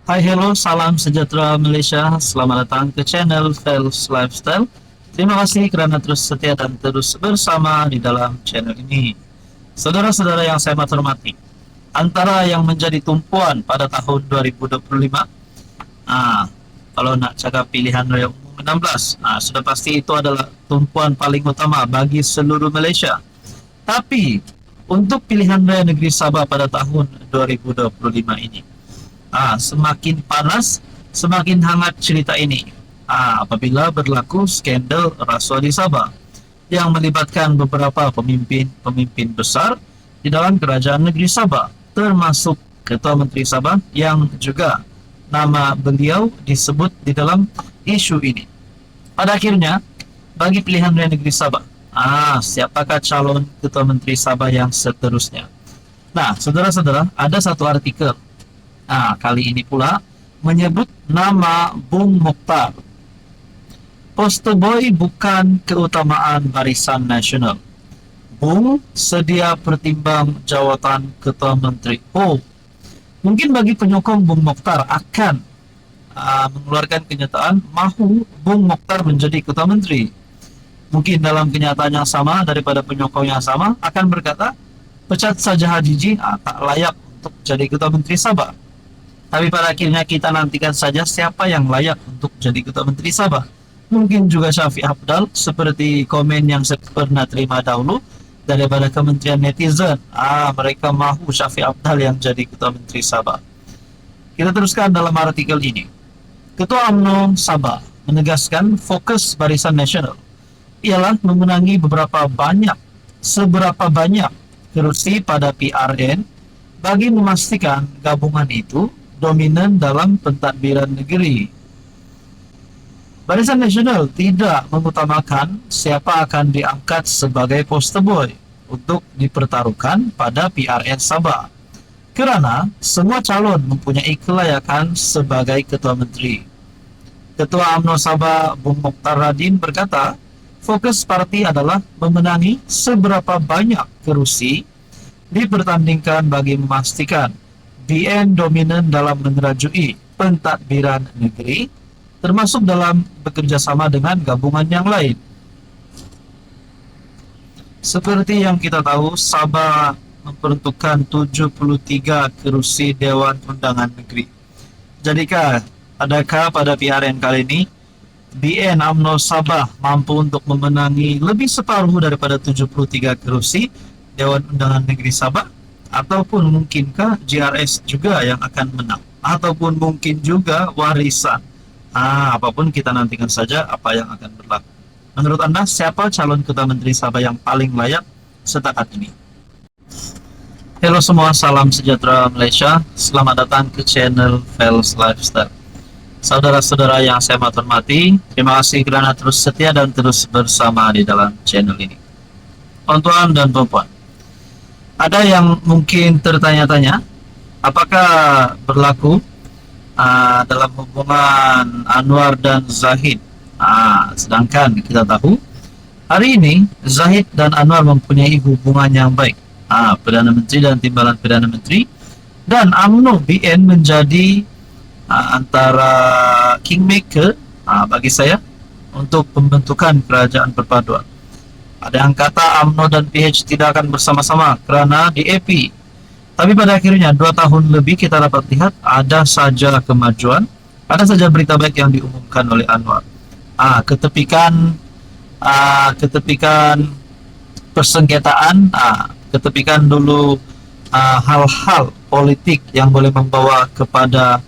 Hai, hello, salam sejahtera Malaysia. Selamat datang ke channel Fels Lifestyle. Terima kasih kerana terus setia dan terus bersama di dalam channel ini. Saudara-saudara yang saya hormati, antara yang menjadi tumpuan pada tahun 2025, kalau nak cakap pilihan raya umum 16, sudah pasti itu adalah tumpuan paling utama bagi seluruh Malaysia. Tapi untuk pilihan raya negeri Sabah pada tahun 2025 ini, semakin panas, semakin hangat cerita ini. Apabila berlaku skandal rasuah di Sabah yang melibatkan beberapa pemimpin besar di dalam kerajaan negeri Sabah, termasuk Ketua Menteri Sabah yang juga nama beliau disebut di dalam isu ini. Pada akhirnya, bagi pilihan raya negeri Sabah, siapakah calon Ketua Menteri Sabah yang seterusnya? Nah, saudara-saudara, ada satu artikel kali ini pula menyebut nama Bung Mokhtar. Poster boy bukan keutamaan Barisan Nasional. Bung sedia pertimbang jawatan Ketua Menteri. Mungkin bagi penyokong Bung Mokhtar akan mengeluarkan kenyataan mahu Bung Mokhtar menjadi Ketua Menteri. Mungkin dalam kenyataan yang sama daripada penyokong yang sama akan berkata, pecat saja Hajiji, tak layak untuk jadi Ketua Menteri Sabah. Tapi pada akhirnya kita nantikan saja siapa yang layak untuk jadi Ketua Menteri Sabah. Mungkin juga Syafiq Apdal, seperti komen yang saya pernah terima dahulu daripada kementerian netizen. Mereka mahu Syafiq Apdal yang jadi Ketua Menteri Sabah. Kita teruskan dalam artikel ini. Ketua UMNO Sabah menegaskan fokus Barisan Nasional ialah memenangi seberapa banyak kerusi pada PRN bagi memastikan gabungan itu dominan dalam pentadbiran negeri. Barisan Nasional tidak mengutamakan siapa akan diangkat sebagai poster boy untuk dipertaruhkan pada PRN Sabah, kerana semua calon mempunyai kelayakan sebagai Ketua Menteri. Ketua UMNO Sabah Bung Mokhtar Radin berkata, fokus parti adalah memenangi seberapa banyak kerusi dipertandingkan bagi memastikan BN dominan dalam menerajui pentadbiran negeri, termasuk dalam bekerjasama dengan gabungan yang lain. Seperti yang kita tahu, Sabah memperuntukkan 73 kerusi Dewan Undangan Negeri. Adakah pada PRN kali ini BN UMNO Sabah mampu untuk memenangi lebih separuh daripada 73 kerusi Dewan Undangan Negeri Sabah? Ataupun mungkinkah JRS juga yang akan menang? Ataupun mungkin juga warisan? Apapun kita nantikan saja apa yang akan berlaku. Menurut Anda, siapa calon Ketua Menteri Sabah yang paling layak setakat ini? Halo semua, salam sejahtera Malaysia. Selamat datang ke channel Fels Lifestyle. Saudara-saudara yang saya hormati, terima kasih kerana terus setia dan terus bersama di dalam channel ini. Tuan-tuan dan puan-puan, ada yang mungkin tertanya-tanya, apakah berlaku dalam hubungan Anwar dan Zahid? Sedangkan kita tahu, hari ini Zahid dan Anwar mempunyai hubungan yang baik. Perdana Menteri dan Timbalan Perdana Menteri, dan UMNO BN menjadi antara kingmaker bagi saya untuk pembentukan kerajaan perpaduan. Ada yang kata UMNO dan PH tidak akan bersama-sama kerana DAP. Tapi pada akhirnya 2 tahun lebih kita dapat lihat ada saja kemajuan, ada saja berita baik yang diumumkan oleh Anwar. Ketepikan persengketaan, ketepikan dulu hal-hal politik yang boleh membawa kepada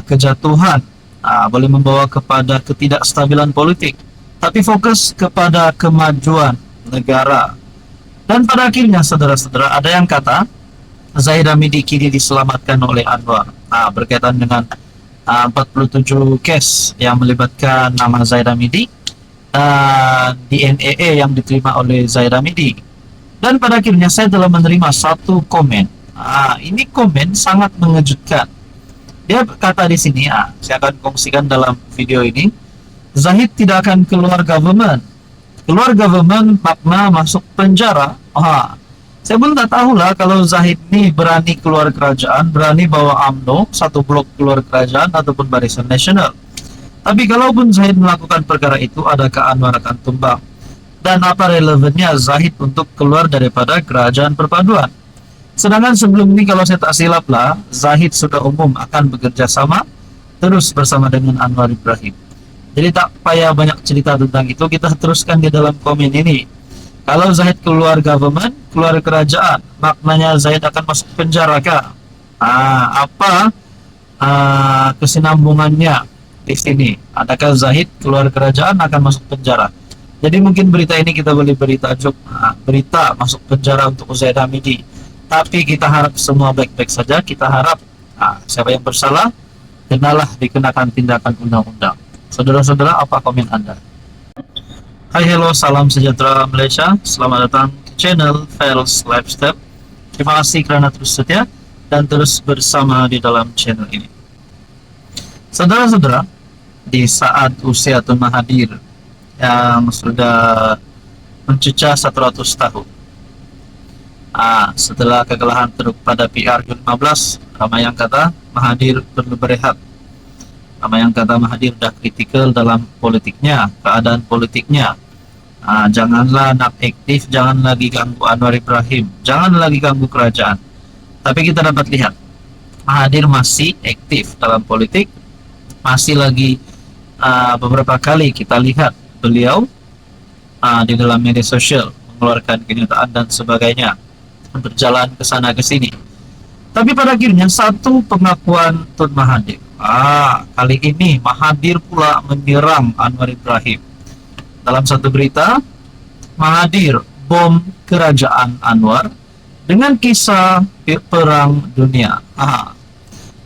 kejatuhan, boleh membawa kepada ketidakstabilan politik, tapi fokus kepada kemajuan negara. Dan pada akhirnya, saudara-saudara, ada yang kata Zahid Hamidi kini diselamatkan oleh Anwar berkaitan dengan 47 kes yang melibatkan nama Zahid Hamidi dan DNAA yang diterima oleh Zahid Hamidi. Dan pada akhirnya saya telah menerima satu komen. Ini komen sangat mengejutkan. Dia kata di sini, saya akan kongsikan dalam video ini, Zahid tidak akan keluar government. Keluar government makna masuk penjara. Saya pun tak tahu lah kalau Zahid ini berani keluar kerajaan, berani bawa UMNO, satu blok keluar kerajaan ataupun Barisan Nasional. Tapi kalaupun Zahid melakukan perkara itu, adakah Anwar akan tumbang? Dan apa relevannya Zahid untuk keluar daripada kerajaan perpaduan? Sedangkan sebelum ini kalau saya tak silap lah, Zahid sudah umum akan bekerja sama terus bersama dengan Anwar Ibrahim. Jadi tak payah banyak cerita tentang itu, kita teruskan di dalam komen ini. Kalau Zahid keluar government, keluar kerajaan, maknanya Zahid akan masuk penjara kah? Apa kesinambungannya di sini? Adakah Zahid keluar kerajaan akan masuk penjara? Jadi mungkin berita ini kita boleh beri tajuk berita masuk penjara untuk Zaid Hamidi. Tapi kita harap semua baik-baik saja. Kita harap siapa yang bersalah kenalah dikenakan tindakan undang-undang. Saudara-saudara, apa komen Anda? Hai, hello, salam sejahtera Malaysia. Selamat datang ke channel Fels Lifestyle. Terima kasih kerana terus setia dan terus bersama di dalam channel ini. Saudara-saudara, di saat usia Tun Mahathir yang sudah mencecah 100 tahun, setelah kekalahan teruk pada PR 15, ramai yang kata Mahathir perlu berehat. Ramai yang kata Mahathir dah kritikal dalam politiknya, keadaan politiknya. Janganlah nak aktif, jangan lagi ganggu Anwar Ibrahim, jangan lagi ganggu kerajaan. Tapi kita dapat lihat Mahathir masih aktif dalam politik, masih lagi beberapa kali kita lihat beliau di dalam media sosial mengeluarkan kenyataan dan sebagainya, berjalan ke sana ke sini. Tapi pada akhirnya satu pengakuan Tun Mahathir. Kali ini Mahathir pula menyerang Anwar Ibrahim. Dalam satu berita, Mahathir bom kerajaan Anwar dengan kisah perang dunia.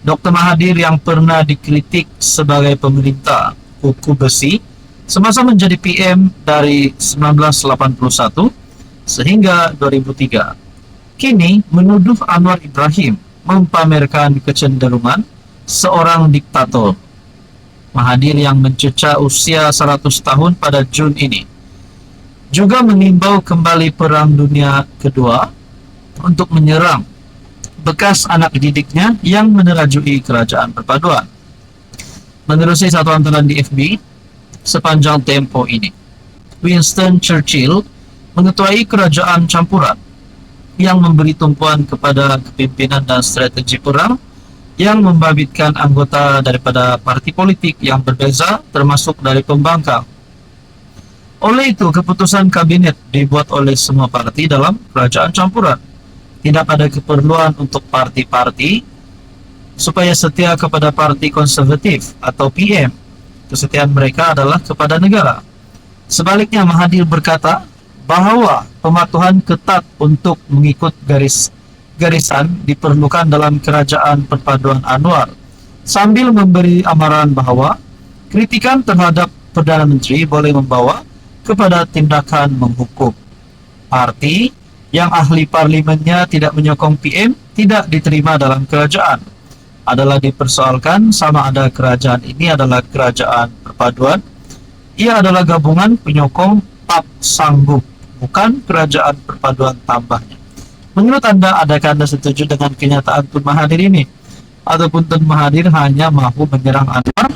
Dr. Mahathir yang pernah dikritik sebagai pemerintah kuku besi semasa menjadi PM dari 1981 sehingga 2003, kini menuduh Anwar Ibrahim mempamerkan kecenderungan seorang diktator. Mahathir yang mencecah usia 100 tahun pada Jun ini juga mengimbau kembali Perang Dunia Kedua untuk menyerang bekas anak didiknya yang menerajui kerajaan perpaduan. Menerusi satu antaran di FB sepanjang tempo ini, Winston Churchill mengetuai kerajaan campuran yang memberi tumpuan kepada kepimpinan dan strategi perang yang membabitkan anggota daripada parti politik yang berbeza termasuk dari pembangkang. Oleh itu, keputusan kabinet dibuat oleh semua parti dalam kerajaan campuran. Tidak ada keperluan untuk parti-parti supaya setia kepada parti konservatif atau PM. Kesetiaan mereka adalah kepada negara. Sebaliknya, Mahathir berkata bahwa pematuhan ketat untuk mengikut garisan diperlukan dalam kerajaan perpaduan Anwar, sambil memberi amaran bahwa kritikan terhadap Perdana Menteri boleh membawa kepada tindakan menghukum. Parti yang ahli parlimennya tidak menyokong PM tidak diterima dalam kerajaan. Adalah dipersoalkan sama ada kerajaan ini adalah kerajaan perpaduan, ia adalah gabungan penyokong tak sanggup, bukan kerajaan perpaduan tambahnya. Menurut Anda, adakah Anda setuju dengan kenyataan Tun Mahathir ini? Ataupun Tun Mahathir hanya mahu menyerang Anwar